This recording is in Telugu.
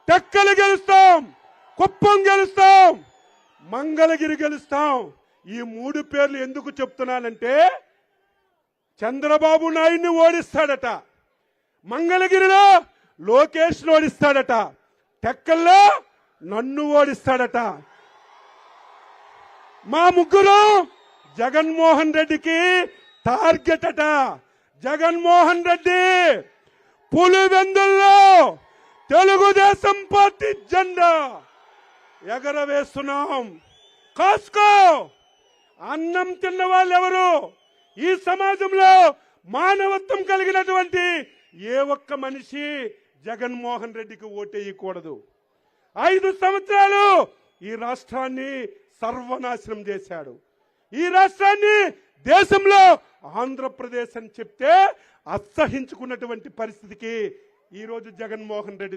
టెక్కలు గెలుస్తాం, కుప్పం గెలుస్తాం, మంగళగిరి గెలుస్తాం. ఈ 3 పేర్లు ఎందుకు చెప్తున్నానంటే చంద్రబాబు నాయుడిని ఓడిస్తాడట, మంగళగిరిలో లోకేష్ ఓడిస్తాడట, టెక్కల్లో నన్ను ఓడిస్తాడట. మా ముగ్గురు జగన్మోహన్ రెడ్డికి టార్గెట్ అట. జగన్మోహన్ రెడ్డి పులివెందుల్లో తెలుగుదేశం పార్టీ జెండా ఎగరవేస్తున్నాం. కాస్కో అన్నం తిన్న వాళ్ళు ఎవరు? ఈ సమాజంలో మానవత్వం కలిగినటువంటి ఏ ఒక్క మనిషి జగన్మోహన్ రెడ్డికి ఓటేయకూడదు. 5 సంవత్సరాలు ఈ రాష్ట్రాన్ని సర్వనాశనం చేశాడు. ఈ రాష్ట్రాన్ని దేశంలో ఆంధ్రప్రదేశ్ అని చెప్తే అసహించుకున్నటువంటి పరిస్థితికి ఈరోజు జగన్మోహన్ రెడ్డి